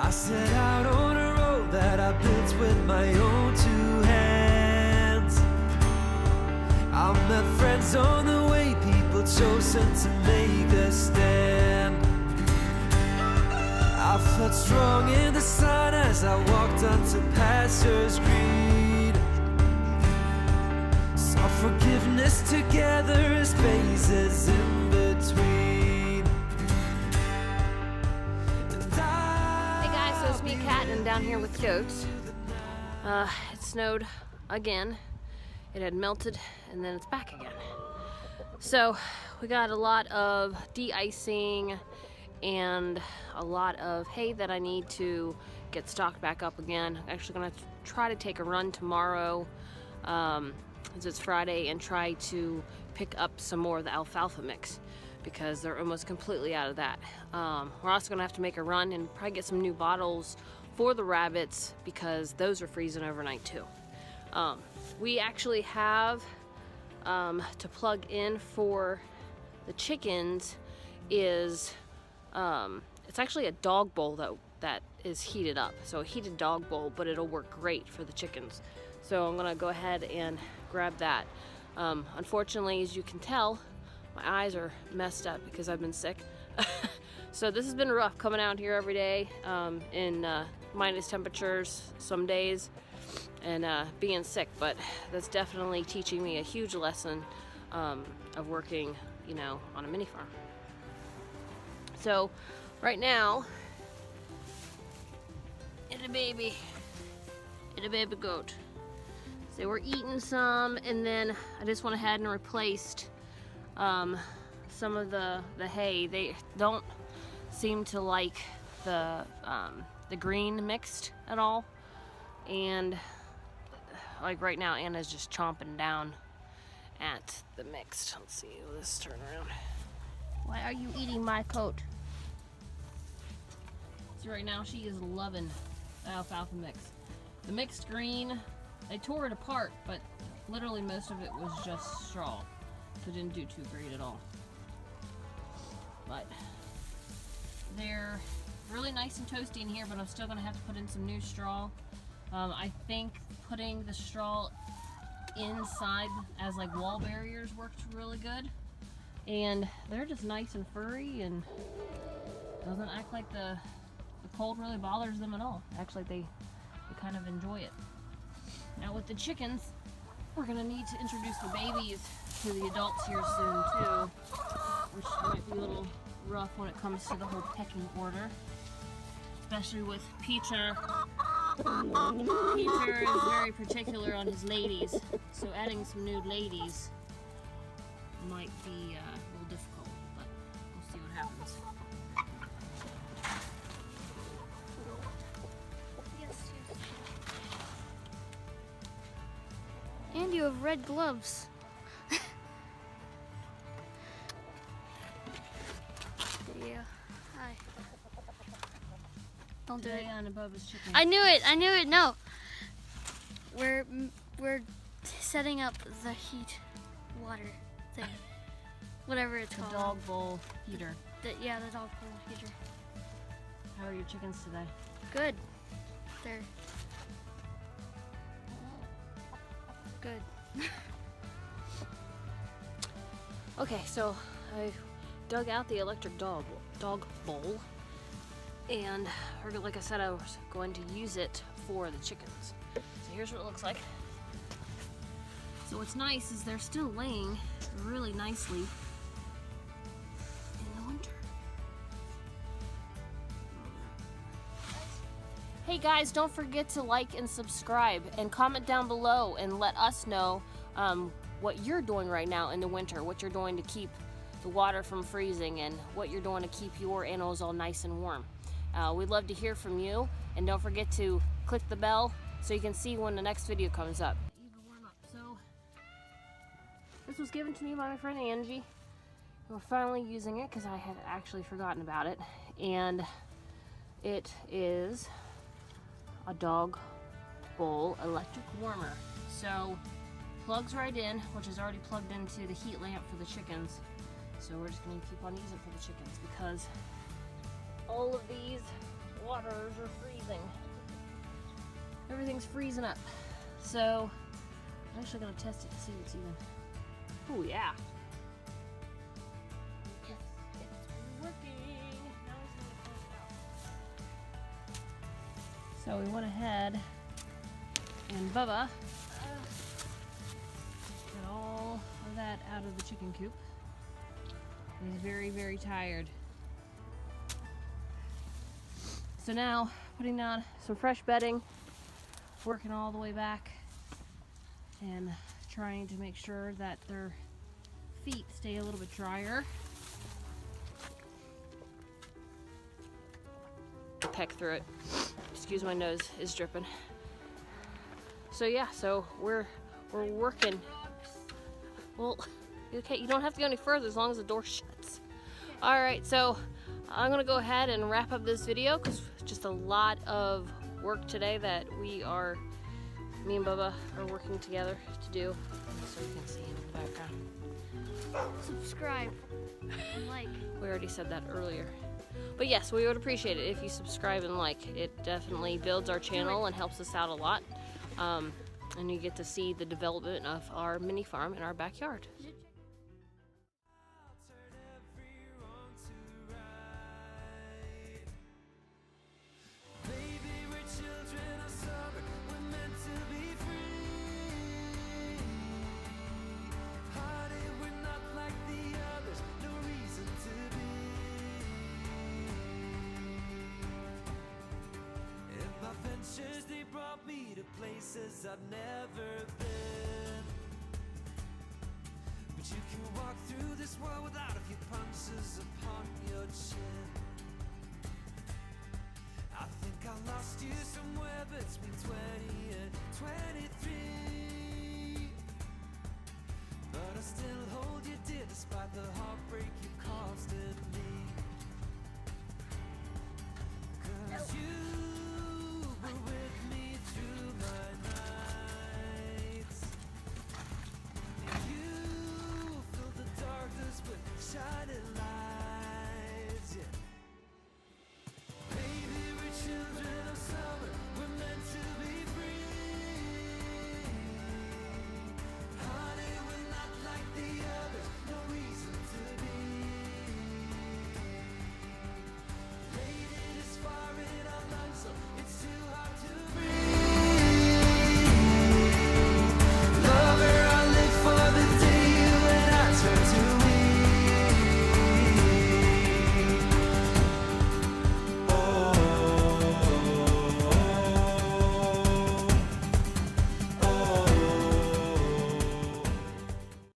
I set out on a road that I built with my own two hands. I met friends on the way, people chosen to make a stand. I felt strong in the sun as I walked onto pastures green. Saw forgiveness together as spaces in between. Hey guys, so it's me, Kat, and I'm down here with goats. It snowed again. It had melted and then it's back again. So we got a lot of de-icing and a lot of hay that I need to get stocked back up again. I'm actually gonna try to take a run tomorrow, as it's Friday, and try to pick up some more of the alfalfa mix because they're almost completely out of that. We're also gonna have to make a run and probably get some new bottles for the rabbits because those are freezing overnight too. We actually have to plug in for the chickens is it's actually a dog bowl that is heated up, so a heated dog bowl, but it'll work great for the chickens. So I'm gonna go ahead and grab that. Unfortunately, as you can tell, my eyes are messed up because I've been sick. So this has been rough coming out here every day in minus temperatures some days and being sick, but that's definitely teaching me a huge lesson of working, you know, on a mini farm. So right now, it's a baby goat. So we're eating some, and then I just went ahead and replaced some of the hay. They don't seem to like the green mixed at all, and like right now Anna's just chomping down at the mixed. Let's see, let's turn around. Why are you eating my coat? So right now she is loving the alfalfa mix. The mixed green, they tore it apart, but literally most of it was just straw, so it didn't do too great at all. But they're really nice and toasty in here, but I'm still gonna have to put in some new straw. I think putting the straw inside as like wall barriers worked really good, and they're just nice and furry and doesn't act like the cold really bothers them at all. Actually, they kind of enjoy it. Now with the chickens, we're gonna need to introduce the babies to the adults here soon too, which might be a little rough when it comes to the whole pecking order, especially with Peter. Peter is very particular on his ladies, so adding some new ladies might be a little difficult, but we'll see what happens. And you have red gloves. Yeah. Hi. Don't do it. On above his chicken. I knew it. No. We're setting up the heat water thing. Whatever it's The called. dog bowl heater. The dog bowl heater. How are your chickens today? Good. They're good. Okay, so I dug out the electric dog bowl, and like I said, I was going to use it for the chickens. So here's what it looks like. So what's nice is they're still laying really nicely in the winter. Hey guys, don't forget to like and subscribe and comment down below and let us know what you're doing right now in the winter, what you're doing to keep the water from freezing, and what you're doing to keep your animals all nice and warm. We'd love to hear from you, and don't forget to click the bell so you can see when the next video comes up. So this was given to me by my friend Angie. We're finally using it because I had actually forgotten about it, and it is a dog bowl electric warmer. So plugs right in, which is already plugged into the heat lamp for the chickens. So we're just going to keep on using it for the chickens because all of these waters are freezing. Everything's freezing up. So I'm actually gonna test it to see if it's even. Oh yeah. Yes, it's working. Now it's gonna close out. So we went ahead and Bubba got all of that out of the chicken coop. He's very, very tired. So now, putting down some fresh bedding, working all the way back, and trying to make sure that their feet stay a little bit drier. Peck through it. Excuse my nose is dripping. So yeah, so we're working. Well, okay, you don't have to go any further as long as the door shuts. All right, so I'm gonna go ahead and wrap up this video because just a lot of work today that me and Bubba are working together to do. So you can see him in the background. Subscribe and like. We already said that earlier. But yes, we would appreciate it if you subscribe and like. It definitely builds our channel and helps us out a lot. And you get to see the development of our mini farm in our backyard. They brought me to places I've never been. But you can walk through this world without a few punches upon your chin. I think I lost you somewhere between 20 and 23.